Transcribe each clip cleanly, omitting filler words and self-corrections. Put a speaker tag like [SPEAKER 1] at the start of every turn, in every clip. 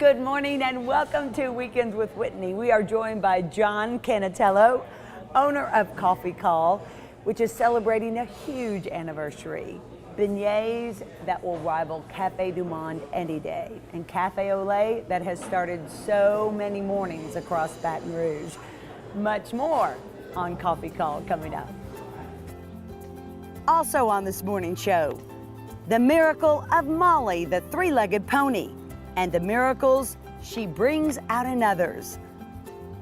[SPEAKER 1] Good morning and welcome to Weekends with Whitney. We are joined by John Canatello, owner of Coffee Call, which is celebrating a huge anniversary. Beignets that will rival Cafe du Monde any day, and Cafe Olé that has started so many mornings across Baton Rouge. Much more on Coffee Call coming up. Also on this morning show, the miracle of Molly, the three-legged pony, and the miracles she brings out in others.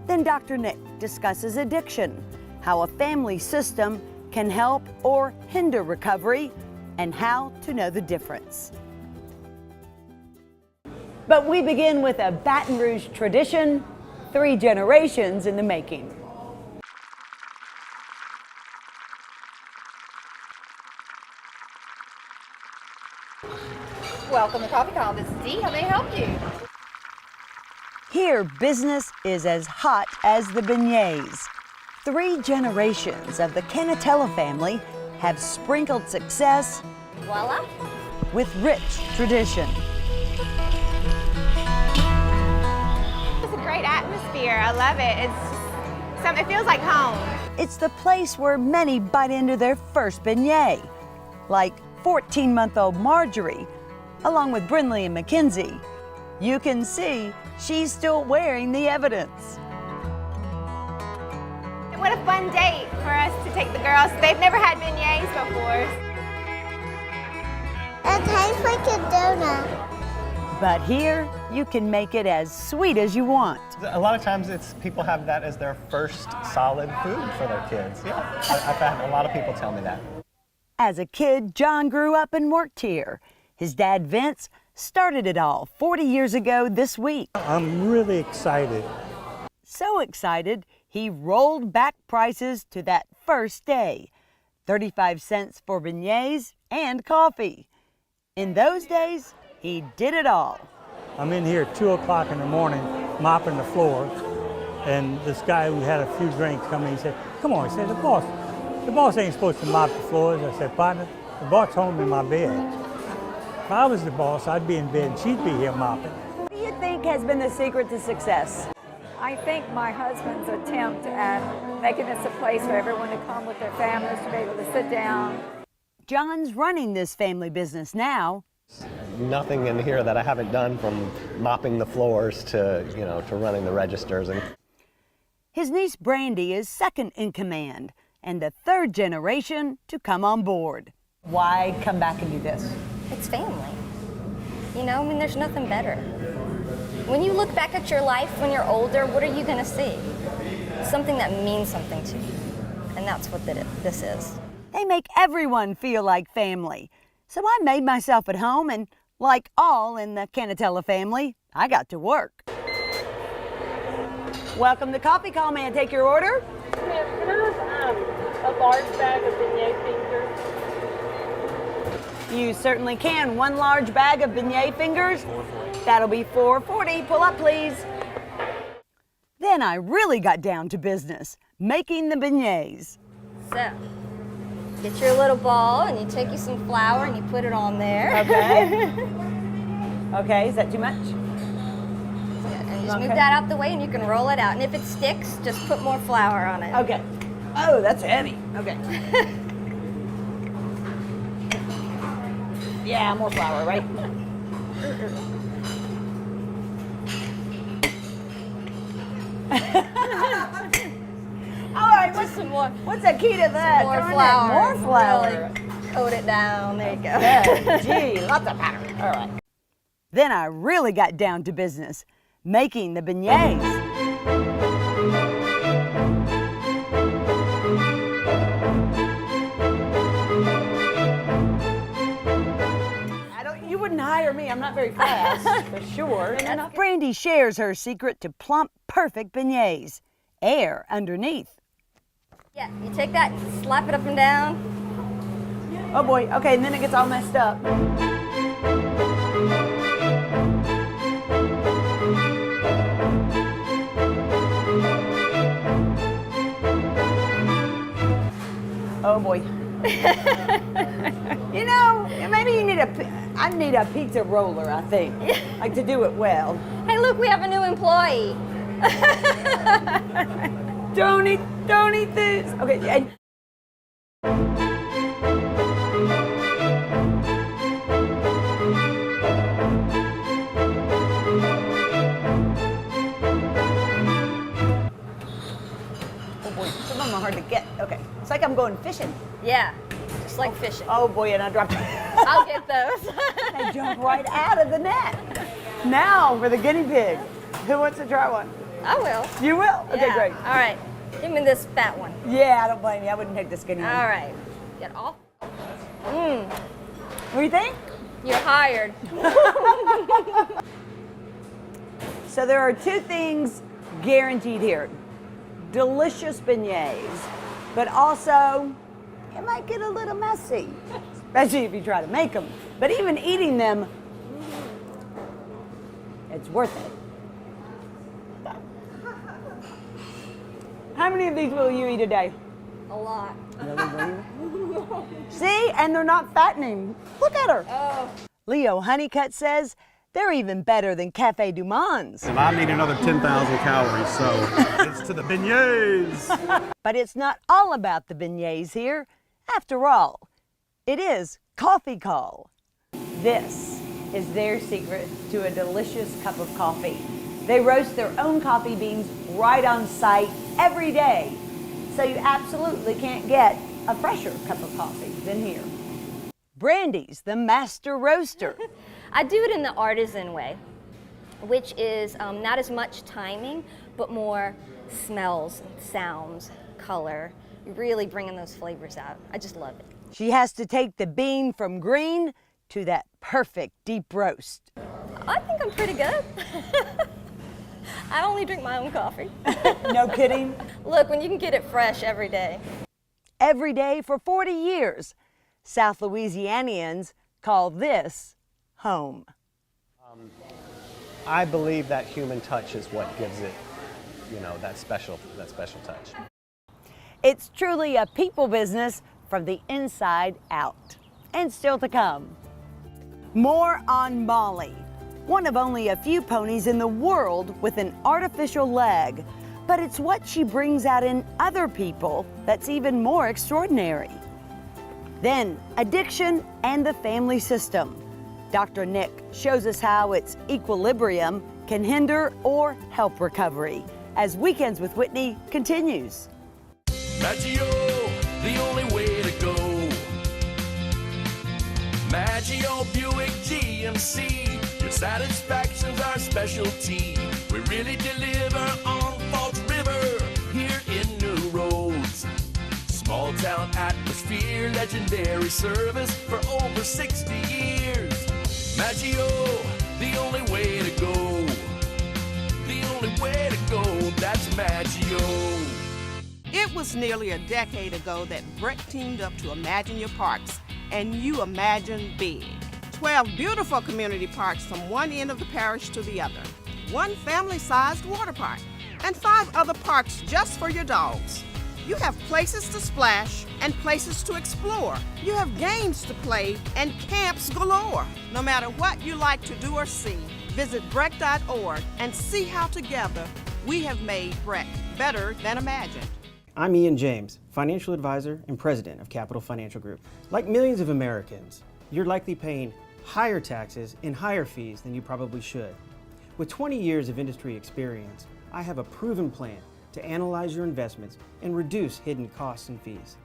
[SPEAKER 1] Then Dr. Nick discusses addiction, how a family system can help or hinder recovery, and how to know the difference. But we begin with a Baton Rouge tradition, 3 generations in the making.
[SPEAKER 2] Welcome to Coffee Call. This is Dee. How may I help you?
[SPEAKER 1] Here, business is as hot as the beignets. 3 generations of the Canatello family have sprinkled success,
[SPEAKER 2] Voila.
[SPEAKER 1] with rich tradition.
[SPEAKER 2] It's a great atmosphere. I love it. It feels like home.
[SPEAKER 1] It's the place where many bite into their first beignet, like 14-month-old Marjorie, along with Brinley and Mackenzie. You can see she's still wearing the evidence.
[SPEAKER 2] What a fun date for us to take the girls. They've never had beignets before.
[SPEAKER 3] It tastes like a donut.
[SPEAKER 1] But here, you can make it as sweet as you want.
[SPEAKER 4] A lot of times people have that as their first solid food for their kids. Yeah, I've had a lot of people tell me that.
[SPEAKER 1] As a kid, John grew up and worked here. His dad, Vince, started it all 40 years ago this week.
[SPEAKER 5] I'm really excited.
[SPEAKER 1] So excited, he rolled back prices to that first day. 35 cents for beignets and coffee. In those days, he did it all.
[SPEAKER 5] I'm in here at 2 o'clock in the morning mopping the floor, and this guy who had a few drinks come in, he said, come on, he said, the boss ain't supposed to mop the floors. I said, partner, the boss home in my bed. If I was the boss, I'd be in bed and she'd be here mopping.
[SPEAKER 1] What do you think has been the secret to success?
[SPEAKER 6] I think my husband's attempt at making this a place for everyone to come with their families to be able to sit down.
[SPEAKER 1] John's running this family business now.
[SPEAKER 4] Nothing in here that I haven't done, from mopping the floors to running the registers. And
[SPEAKER 1] His niece Brandy is second in command and the 3rd generation to come on board. Why come back and do this?
[SPEAKER 7] It's family. There's nothing better. When you look back at your life when you're older, what are you going to see? Something that means something to you. And that's what this is.
[SPEAKER 1] They make everyone feel like family. So I made myself at home, and like all in the Canatello family, I got to work. Welcome to Coffee Call. May I take your order?
[SPEAKER 8] Yes, can I have a large bag of beignet fingers?
[SPEAKER 1] You certainly can. 1 large bag of beignet fingers. $4.40. That'll be $4.40. Pull up, please. Then I really got down to business, making the beignets.
[SPEAKER 7] So, get your little ball and you take you some flour and you put it on there.
[SPEAKER 1] Okay. Okay, is that too much?
[SPEAKER 7] And you just move that out the way and you can roll it out. And if it sticks, just put more flour on it.
[SPEAKER 1] Okay. Oh, that's heavy. Okay. Yeah, more flour, right? All right,
[SPEAKER 7] Just some more.
[SPEAKER 1] what's the key to that?
[SPEAKER 7] More
[SPEAKER 1] Darn it,
[SPEAKER 7] flour.
[SPEAKER 1] More flour.
[SPEAKER 7] Really coat it down. There you go.
[SPEAKER 1] Okay, gee, lots of powder. All right. Then I really got down to business, making the beignets. You wouldn't hire me. I'm not very fast, for sure. Brandy shares her secret to plump, perfect beignets. Air underneath.
[SPEAKER 7] Yeah, you take that, slap it up and down.
[SPEAKER 1] Oh boy, okay, and then it gets all messed up. Oh boy. You know, maybe you need I need a pizza roller, I think, like to do it well.
[SPEAKER 7] Hey, look, we have a new employee.
[SPEAKER 1] Don't eat this. Okay, and oh boy, some of them are hard to get. Okay, it's like I'm going fishing.
[SPEAKER 7] Yeah, just like fishing.
[SPEAKER 1] Oh boy, and I dropped.
[SPEAKER 7] I'll get those.
[SPEAKER 1] They jump right out of the net. Now for the guinea pig. Who wants to try one?
[SPEAKER 7] I will.
[SPEAKER 1] You will? Okay,
[SPEAKER 7] Yeah.
[SPEAKER 1] great.
[SPEAKER 7] All right, give me this fat one.
[SPEAKER 1] Yeah, I don't blame you. I wouldn't take the skinny one.
[SPEAKER 7] All right, get off.
[SPEAKER 1] What do you think?
[SPEAKER 7] You're hired.
[SPEAKER 1] So there are two things guaranteed here. Delicious beignets, but also it might get a little messy, especially if you try to make them. But even eating them, it's worth it. How many of these will you eat a day?
[SPEAKER 7] A lot.
[SPEAKER 1] See, and they're not fattening. Look at her.
[SPEAKER 7] Oh.
[SPEAKER 1] Leo Honeycutt says they're even better than Cafe Du Monde's.
[SPEAKER 9] And I need another 10,000 calories, so it's to the beignets.
[SPEAKER 1] But it's not all about the beignets here. After all, it is coffee call. This is their secret to a delicious cup of coffee. They roast their own coffee beans right on site every day, so you absolutely can't get a fresher cup of coffee than here. Brandy's the master roaster.
[SPEAKER 7] I do it in the artisan way, which is not as much timing, but more smells, sounds, color, really bringing those flavors out. I just love it.
[SPEAKER 1] She has to take the bean from green to that perfect deep roast.
[SPEAKER 7] I think I'm pretty good. I only drink my own coffee.
[SPEAKER 1] No kidding?
[SPEAKER 7] Look, when you can get it fresh every day.
[SPEAKER 1] Every day for 40 years, South Louisianians call this home.
[SPEAKER 4] I believe that human touch is what gives it, that special touch.
[SPEAKER 1] It's truly a people business from the inside out. And still to come. More on Molly, one of only a few ponies in the world with an artificial leg. But it's what she brings out in other people that's even more extraordinary. Then, addiction and the family system. Dr. Nick shows us how its equilibrium can hinder or help recovery as Weekends with Whitney continues.
[SPEAKER 10] Maggio, the only way to go. Maggio Buick GMC, your satisfaction's our specialty. We really deliver on Falls River, here in New Roads. Small town atmosphere, legendary service for over 60 years. Maggio, the only way to go. The only way to go, that's Maggio.
[SPEAKER 11] It was nearly a decade ago that Brett teamed up to Imagine Your Parks, and you imagine big. 12 beautiful community parks from one end of the parish to the other, one family-sized water park, and 5 other parks just for your dogs. You have places to splash and places to explore. You have games to play and camps galore. No matter what you like to do or see, visit Breck.org and see how together we have made Breck better than imagined.
[SPEAKER 12] I'm Ian James, financial advisor and president of Capital Financial Group. Like millions of Americans, you're likely paying higher taxes and higher fees than you probably should. With 20 years of industry experience, I have a proven plan to analyze your investments and reduce hidden costs and fees.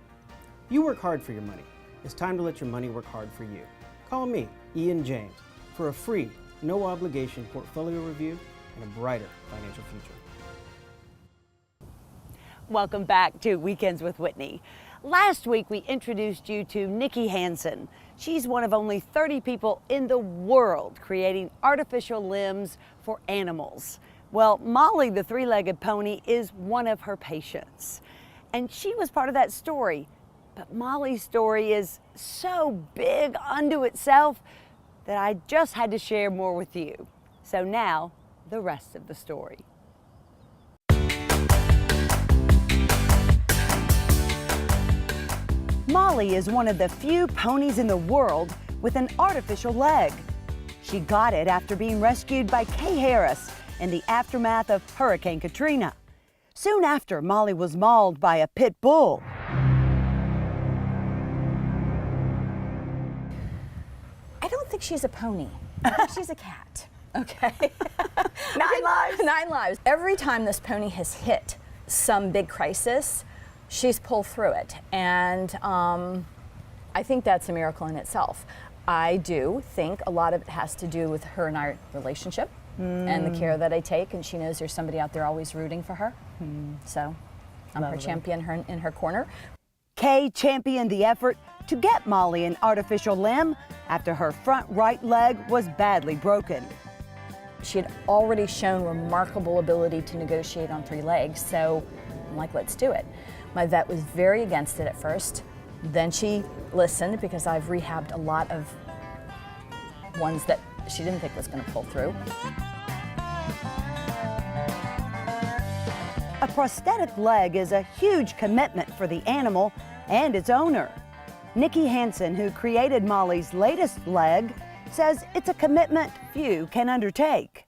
[SPEAKER 12] You work hard for your money. It's time to let your money work hard for you. Call me, Ian James, for a free, no-obligation portfolio review and a brighter financial future.
[SPEAKER 1] Welcome back to Weekends with Whitney. Last week we introduced you to Nikki Hansen. She's one of only 30 people in the world creating artificial limbs for animals. Well, Molly, the 3-legged pony, is one of her patients. And she was part of that story. But Molly's story is so big unto itself that I just had to share more with you. So now, the rest of the story. Molly is one of the few ponies in the world with an artificial leg. She got it after being rescued by Kay Harris in the aftermath of Hurricane Katrina. Soon after, Molly was mauled by a pit bull.
[SPEAKER 13] I don't think she's a pony. I think she's a cat. Okay.
[SPEAKER 1] 9 lives.
[SPEAKER 13] 9 lives. Every time this pony has hit some big crisis, she's pulled through it. And I think that's a miracle in itself. I do think a lot of it has to do with her and our relationship and the care that I take, and she knows there's somebody out there always rooting for her. So I'm her champion in her corner.
[SPEAKER 1] Kay championed the effort to get Molly an artificial limb after her front right leg was badly broken.
[SPEAKER 13] She had already shown remarkable ability to negotiate on 3 legs, so I'm like, let's do it. My vet was very against it at first. Then she listened because I've rehabbed a lot of ones that she didn't think was going to pull through.
[SPEAKER 1] A prosthetic leg is a huge commitment for the animal and its owner. Nikki Hansen, who created Molly's latest leg, says it's a commitment few can undertake.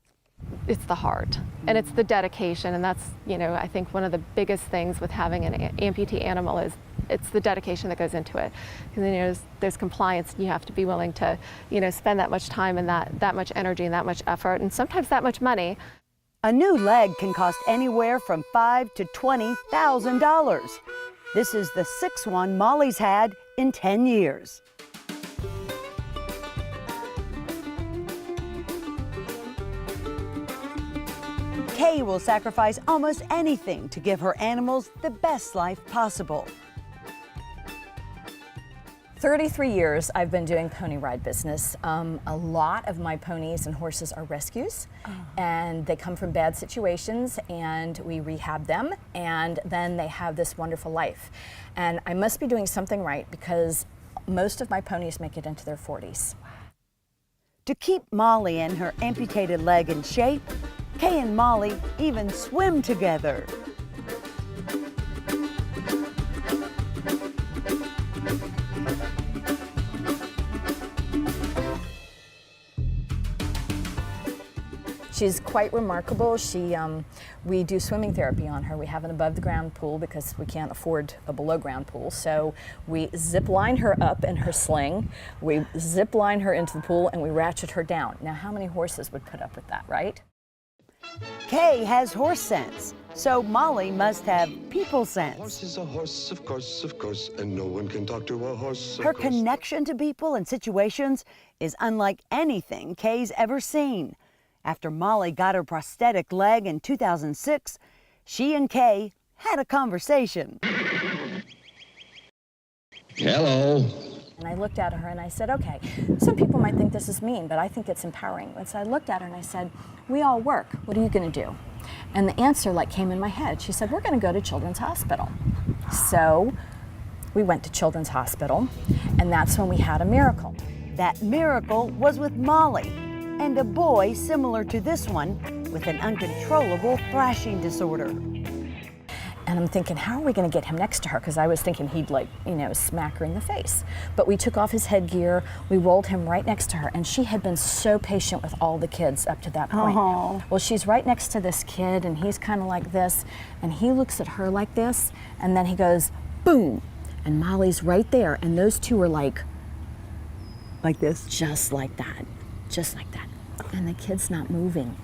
[SPEAKER 14] It's the heart and it's the dedication, and that's, I think one of the biggest things with having an amputee animal is it's the dedication that goes into it. And then there's compliance, and you have to be willing to, spend that much time and that much energy and that much effort and sometimes that much money.
[SPEAKER 1] A new leg can cost anywhere from $5,000 to $20,000. This is the 6th one Molly's had in 10 years. Kay will sacrifice almost anything to give her animals the best life possible.
[SPEAKER 13] 33 years I've been doing pony ride business. A lot of my ponies and horses are rescues, and they come from bad situations, and we rehab them, and then they have this wonderful life. And I must be doing something right because most of my ponies make it into their 40s.
[SPEAKER 1] To keep Molly and her amputated leg in shape, Kay and Molly even swim together.
[SPEAKER 13] She's quite remarkable. We do swimming therapy on her. We have an above the ground pool because we can't afford a below ground pool. So we zip line her up in her sling, we zip line her into the pool, and we ratchet her down. Now, how many horses would put up with that, right?
[SPEAKER 1] Kay has horse sense, so Molly must have people sense.
[SPEAKER 15] Horse is a horse, of course, and no one can talk to a horse.
[SPEAKER 1] Her connection to people and situations is unlike anything Kay's ever seen. After Molly got her prosthetic leg in 2006, she and Kay had a conversation.
[SPEAKER 15] Hello.
[SPEAKER 13] And I looked at her and I said, okay, some people might think this is mean, but I think it's empowering. And so I looked at her and I said, we all work. What are you going to do? And the answer came in my head. She said, we're going to go to Children's Hospital. So we went to Children's Hospital, and that's when we had a miracle.
[SPEAKER 1] That miracle was with Molly and a boy similar to this one with an uncontrollable thrashing disorder.
[SPEAKER 13] And I'm thinking, how are we going to get him next to her? Because I was thinking he'd smack her in the face. But we took off his headgear, we rolled him right next to her, and she had been so patient with all the kids up to that point.
[SPEAKER 1] Oh.
[SPEAKER 13] Well, she's right next to this kid, and he's kind of like this, and he looks at her like this, and then he goes, boom, and Molly's right there, and those two are like this, just like that, and the kid's not moving.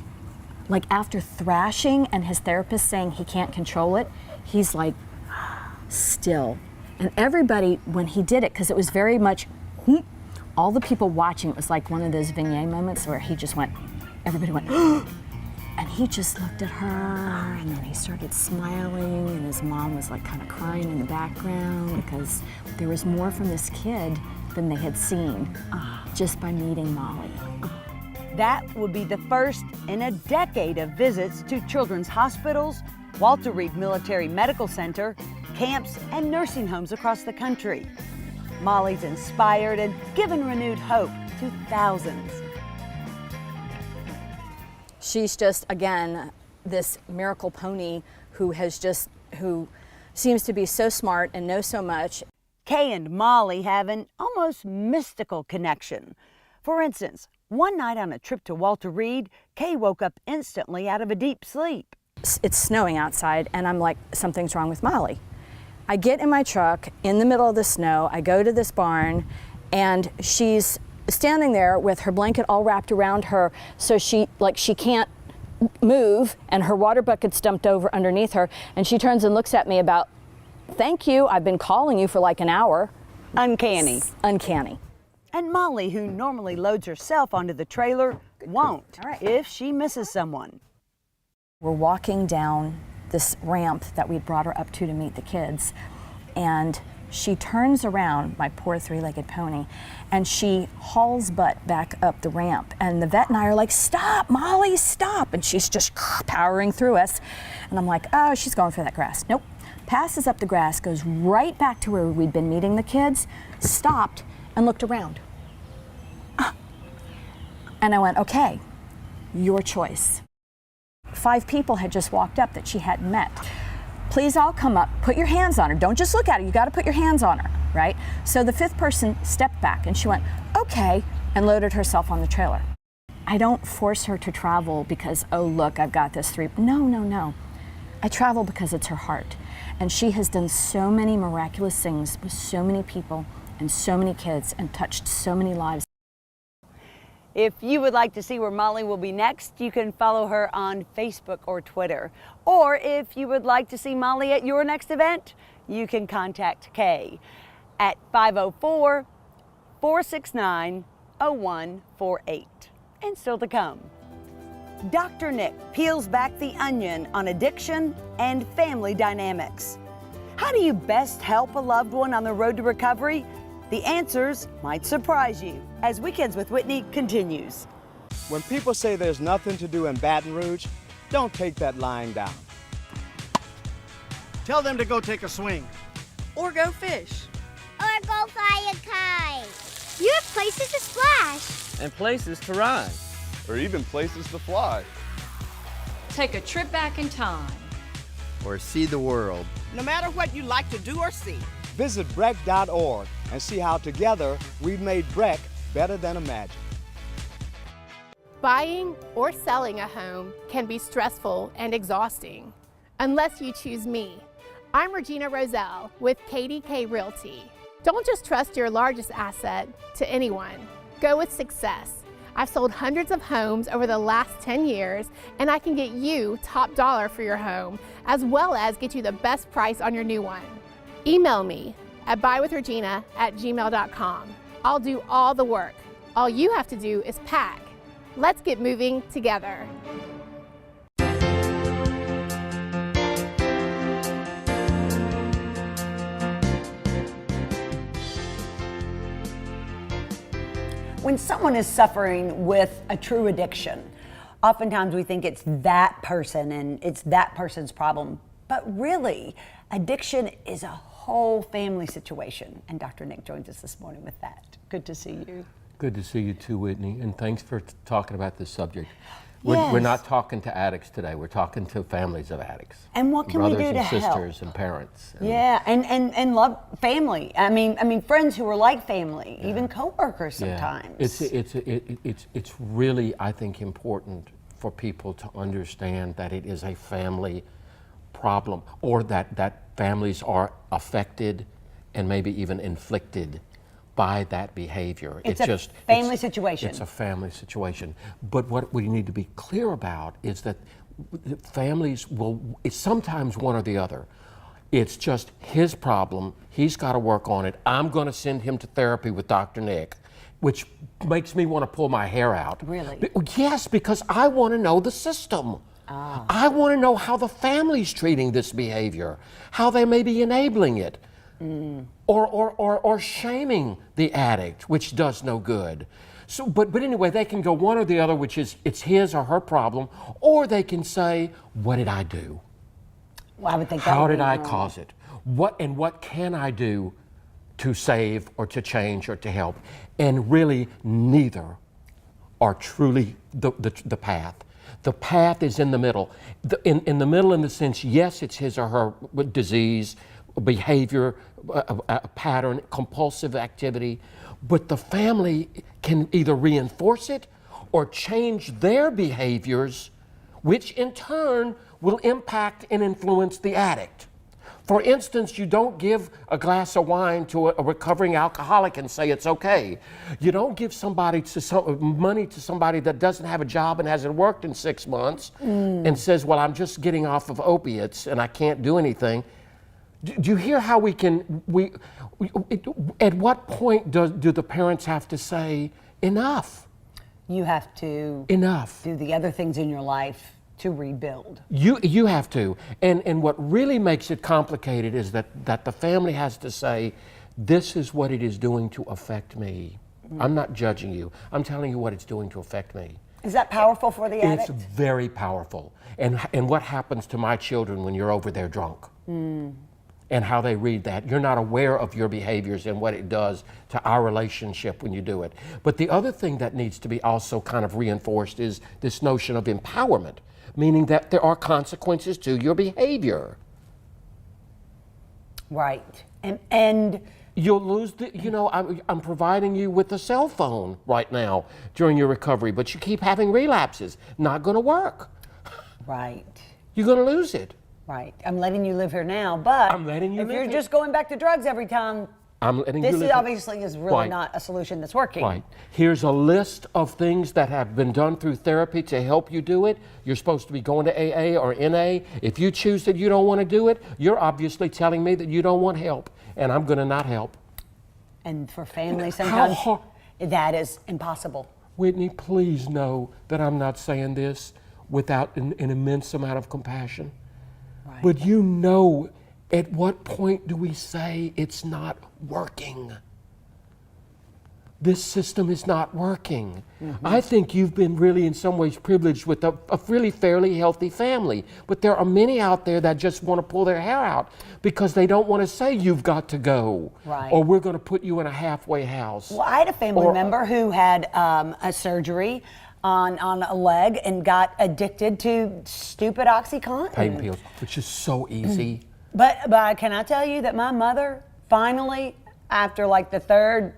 [SPEAKER 13] Like after thrashing and his therapist saying he can't control it, he's like still. And everybody, when he did it, because it was very much, all the people watching, it was like one of those vignette moments where he just went, everybody went, and he just looked at her, and then he started smiling, and his mom was like kind of crying in the background because there was more from this kid than they had seen just by meeting Molly.
[SPEAKER 1] That would be the first in a decade of visits to children's hospitals, Walter Reed Military Medical Center, camps, and nursing homes across the country. Molly's inspired and given renewed hope to thousands.
[SPEAKER 13] She's just, again, this miracle pony who seems to be so smart and knows so much.
[SPEAKER 1] Kay and Molly have an almost mystical connection. For instance, one night on a trip to Walter Reed, Kay woke up instantly out of a deep sleep.
[SPEAKER 13] It's snowing outside, and I'm like, something's wrong with Molly. I get in my truck in the middle of the snow. I go to this barn, and she's standing there with her blanket all wrapped around her, so she can't move, and her water bucket's dumped over underneath her, and she turns and looks at me about, "Thank you, I've been calling you for like an hour."
[SPEAKER 1] Uncanny.
[SPEAKER 13] Uncanny.
[SPEAKER 1] And Molly, who normally loads herself onto the trailer, won't if she misses someone.
[SPEAKER 13] We're walking down this ramp that we brought her up to meet the kids, and she turns around, my poor three-legged pony, and she hauls butt back up the ramp. And the vet and I are like, "Stop, Molly, stop!" And she's just powering through us. And I'm like, "Oh, she's going for that grass." Nope. Passes up the grass, goes right back to where we'd been meeting the kids, stopped, and looked around. And I went, "Okay, your choice." 5 people had just walked up that she hadn't met. "Please all come up, put your hands on her. Don't just look at her, you gotta put your hands on her," right? So the 5th person stepped back and she went, "Okay," and loaded herself on the trailer. I don't force her to travel because, oh look, I've got this 3. No. I travel because it's her heart. And she has done so many miraculous things with so many people and so many kids and touched so many lives.
[SPEAKER 1] If you would like to see where Molly will be next, you can follow her on Facebook or Twitter. Or if you would like to see Molly at your next event, you can contact Kay at 504-469-0148. And still to come, Dr. Nick peels back the onion on addiction and family dynamics. How do you best help a loved one on the road to recovery? The answers might surprise you as Weekends with Whitney continues.
[SPEAKER 16] When people say there's nothing to do in Baton Rouge, don't take that lying down.
[SPEAKER 12] Tell them to go take a swing.
[SPEAKER 17] Or go fish.
[SPEAKER 3] Or go fly a kite. You have places to splash.
[SPEAKER 18] And places to ride.
[SPEAKER 9] Or even places to fly.
[SPEAKER 17] Take a trip back in time.
[SPEAKER 18] Or see the world.
[SPEAKER 11] No matter what you like to do or see,
[SPEAKER 16] visit breck.org and see how together we've made Breck better than imagined.
[SPEAKER 19] Buying or selling a home can be stressful and exhausting, unless you choose me. I'm Regina Roselle with KDK Realty. Don't just trust your largest asset to anyone. Go with success. I've sold hundreds of homes over the last 10 years, and I can get you top dollar for your home, as well as get you the best price on your new one. Email me at buywithregina@gmail.com. I'll do all the work. All you have to do is pack. Let's get moving together.
[SPEAKER 1] When someone is suffering with a true addiction, oftentimes we think it's that person and it's that person's problem. But really, addiction is a whole family situation. And Dr. Nick joins us this morning with that. Good to see you.
[SPEAKER 20] Good to see you too, Whitney, and thanks for talking about this subject.
[SPEAKER 1] Yes.
[SPEAKER 20] We're not talking to addicts today, we're talking to families of addicts.
[SPEAKER 1] And what can we do to help?
[SPEAKER 20] Brothers and sisters and parents.
[SPEAKER 1] And love family. I mean friends who are like family, even coworkers sometimes.
[SPEAKER 20] It's really, I think, important for people to understand that it is a family problem, or that families are affected and maybe even inflicted by that behavior.
[SPEAKER 1] It's a family situation.
[SPEAKER 20] It's a family situation. But what we need to be clear about is that families it's sometimes one or the other. It's just his problem, he's got to work on it. I'm going to send him to therapy with Dr. Nick, which makes me want to pull my hair out.
[SPEAKER 1] Really?
[SPEAKER 20] Yes, because I want to know the system. I want to know how the family's treating this behavior, how they may be enabling it. Or shaming the addict, which does no good. So, but anyway, they can go one or the other, which is it's his or her problem, or they can say, what did I do?
[SPEAKER 1] Well, I would think
[SPEAKER 20] how did I cause it? What can I do to save or to change or to help? And really, neither are truly the path. The path is in the middle. In the middle, in the sense, yes, it's his or her disease, behavior, a pattern, compulsive activity, but the family can either reinforce it or change their behaviors, which in turn will impact and influence the addict. For instance, you don't give a glass of wine to a recovering alcoholic and say it's okay. You don't give money to somebody that doesn't have a job and hasn't worked in 6 months and says, well, I'm just getting off of opiates and I can't do anything. Do you hear how at what point do the parents have to say, enough?
[SPEAKER 1] You have to do the other things in your life to rebuild.
[SPEAKER 20] You have to. And what really makes it complicated is that the family has to say, this is what it is doing to affect me. I'm not judging you. I'm telling you what it's doing to affect me.
[SPEAKER 1] Is that powerful for the addict?
[SPEAKER 20] It's very powerful. And what happens to my children when you're over there drunk? And how they read that. You're not aware of your behaviors and what it does to our relationship when you do it. But the other thing that needs to be also kind of reinforced is this notion of empowerment, meaning that there are consequences to your behavior.
[SPEAKER 1] Right. And
[SPEAKER 20] you'll lose I'm providing you with a cell phone right now during your recovery, but you keep having relapses. Not going to work.
[SPEAKER 1] Right.
[SPEAKER 20] You're going to lose it.
[SPEAKER 1] Right. I'm letting you live here now, but
[SPEAKER 20] I'm letting you
[SPEAKER 1] if
[SPEAKER 20] live
[SPEAKER 1] you're
[SPEAKER 20] here.
[SPEAKER 1] just going back to drugs every time, this obviously is really not a solution that's working.
[SPEAKER 20] Right. Here's a list of things that have been done through therapy to help you do it. You're supposed to be going to AA or NA. If you choose that you don't want to do it, you're obviously telling me that you don't want help, and I'm going to not help.
[SPEAKER 1] And for families, sometimes that is impossible.
[SPEAKER 20] Whitney, please know that I'm not saying this without an immense amount of compassion. Right. But you know, at what point do we say it's not working? This system is not working. I think you've been really in some ways privileged with a really fairly healthy family, but there are many out there that just want to pull their hair out because they don't want to say you've got to go, or we're going to put you in a halfway house.
[SPEAKER 1] Well, I had a family member who had a surgery on a leg and got addicted to stupid OxyContin.
[SPEAKER 20] Pain pills, which is so easy.
[SPEAKER 1] But can I tell you that my mother finally, after like the third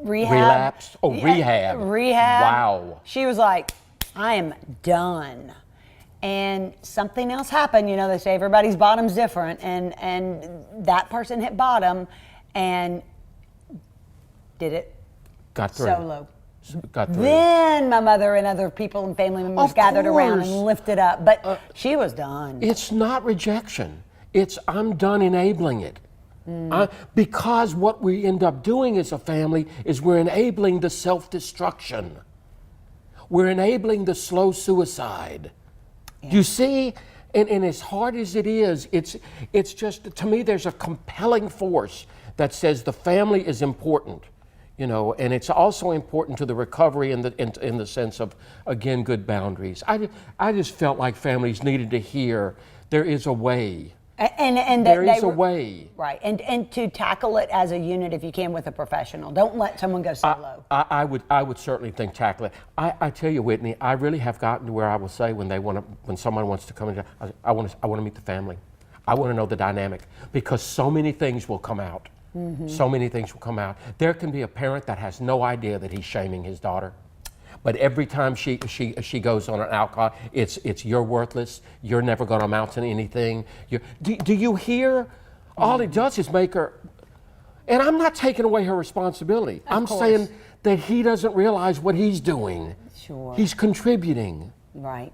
[SPEAKER 20] relapsed? Oh, rehab. Wow.
[SPEAKER 1] She was like, I am done. And something else happened. You know, they say everybody's bottom's different, and that person hit bottom and did it
[SPEAKER 20] Got through.
[SPEAKER 1] solo.
[SPEAKER 20] Got through.
[SPEAKER 1] Then my mother and other people and family members gathered around and lifted up, but she was done.
[SPEAKER 20] It's not rejection. It's I'm done enabling it. Because what we end up doing as a family is we're enabling the self-destruction. We're enabling the slow suicide. You see, and as hard as it is, it's just, to me, there's a compelling force that says the family is important. You know, and it's also important to the recovery in the sense of, again, good boundaries. I just felt like families needed to hear there is a way.
[SPEAKER 1] And
[SPEAKER 20] there is a way.
[SPEAKER 1] Right, and to tackle it as a unit if you can with a professional. Don't let someone go solo.
[SPEAKER 20] I would certainly think tackle it. I tell you, Whitney, I really have gotten to where I will say when someone wants to come in, I want to meet the family. I want to know the dynamic because so many things will come out. So many things will come out. There can be a parent that has no idea that he's shaming his daughter, but every time she goes on an alcohol, it's you're worthless. You're never going to amount to anything. Do you hear? All it does is make her. And I'm not taking away her responsibility. I'm saying that he doesn't realize what he's doing.
[SPEAKER 1] Sure.
[SPEAKER 20] He's contributing.
[SPEAKER 1] Right.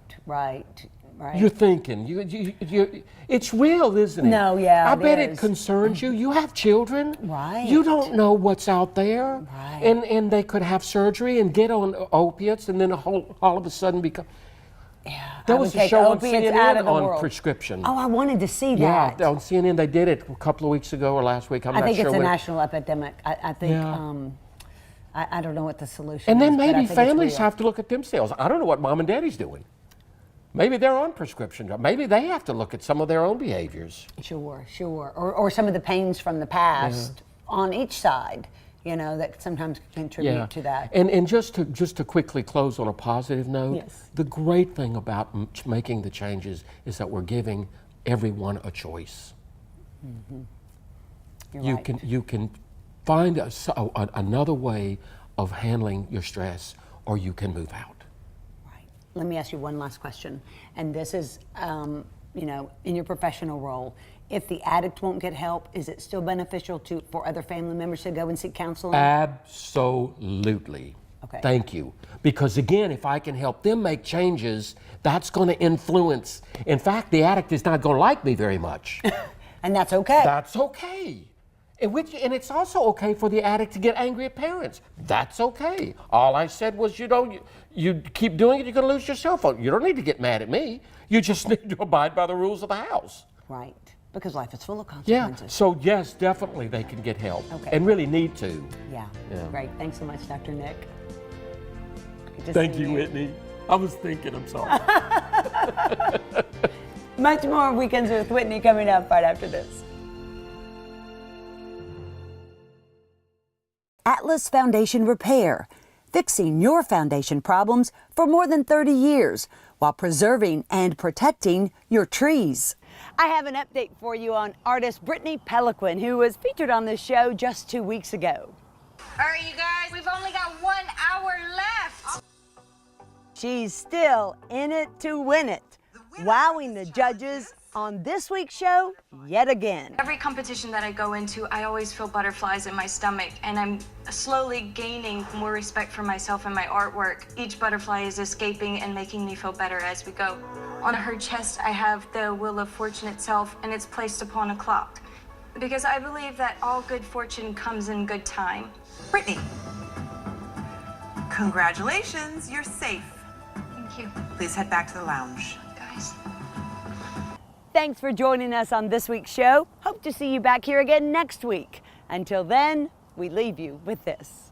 [SPEAKER 20] You're thinking, it's real, isn't it?
[SPEAKER 1] No, yeah,
[SPEAKER 20] I bet it concerns you. You have children.
[SPEAKER 1] Right.
[SPEAKER 20] You don't know what's out there.
[SPEAKER 1] Right.
[SPEAKER 20] And they could have surgery and get on opiates and then all of a sudden become...
[SPEAKER 1] Yeah,
[SPEAKER 20] there was a show on CNN on
[SPEAKER 1] world.
[SPEAKER 20] prescription.
[SPEAKER 1] Oh, I wanted to see that.
[SPEAKER 20] Yeah, on CNN they did it a couple of weeks ago or last week. I'm
[SPEAKER 1] I
[SPEAKER 20] not
[SPEAKER 1] think
[SPEAKER 20] sure
[SPEAKER 1] it's a
[SPEAKER 20] when.
[SPEAKER 1] national epidemic. I think... I don't know what the solution
[SPEAKER 20] And
[SPEAKER 1] is.
[SPEAKER 20] then maybe
[SPEAKER 1] but I think
[SPEAKER 20] families
[SPEAKER 1] it's real.
[SPEAKER 20] have to look at themselves. I don't know what mom and daddy's doing. Maybe they're on prescription drugs. Maybe they have to look at some of their own behaviors.
[SPEAKER 1] Sure. Or some of the pains from the past on each side, you know, that sometimes contribute to that.
[SPEAKER 20] And just to quickly close on a positive note, the great thing about making the changes is that we're giving everyone a choice. You can find another way of handling your stress, or you can move out.
[SPEAKER 1] Let me ask you one last question, and this is, you know, in your professional role, if the addict won't get help, is it still beneficial for other family members to go and seek counseling?
[SPEAKER 20] Absolutely.
[SPEAKER 1] Okay.
[SPEAKER 20] Thank you. Because again, if I can help them make changes, that's going to influence. In fact, the addict is not going to like me very much.
[SPEAKER 1] And that's okay.
[SPEAKER 20] That's okay. And it's also okay for the addict to get angry at parents. That's okay. All I said was, you keep doing it, you're going to lose your cell phone. You don't need to get mad at me. You just need to abide by the rules of the house.
[SPEAKER 1] Right. Because life is full of
[SPEAKER 20] Yeah.
[SPEAKER 1] consequences.
[SPEAKER 20] So yes, definitely they can get help.
[SPEAKER 1] Okay.
[SPEAKER 20] And really need to.
[SPEAKER 1] Yeah.
[SPEAKER 20] Yeah.
[SPEAKER 1] Great. Thanks so much, Dr. Nick. Good to
[SPEAKER 20] Thank
[SPEAKER 1] see
[SPEAKER 20] you, Whitney. I was thinking, I'm sorry.
[SPEAKER 1] Much more Weekends with Whitney coming up right after this. Atlas Foundation Repair, fixing your foundation problems for more than 30 years while preserving and protecting your trees. I have an update for you on artist Brittany Peliquin, who was featured on this show just 2 weeks ago.
[SPEAKER 21] All right, you guys, we've only got 1 hour left.
[SPEAKER 1] She's still in it to win it, wowing the judges on this week's show yet again.
[SPEAKER 22] Every competition that I go into, I always feel butterflies in my stomach, and I'm slowly gaining more respect for myself and my artwork. Each butterfly is escaping and making me feel better as we go. On her chest, I have the Wheel of Fortune itself, and it's placed upon a clock, because I believe that all good fortune comes in good time.
[SPEAKER 23] Brittany, congratulations, you're safe.
[SPEAKER 22] Thank you.
[SPEAKER 23] Please head back to the lounge.
[SPEAKER 22] Guys.
[SPEAKER 1] Thanks for joining us on this week's show. Hope to see you back here again next week. Until then, we leave you with this.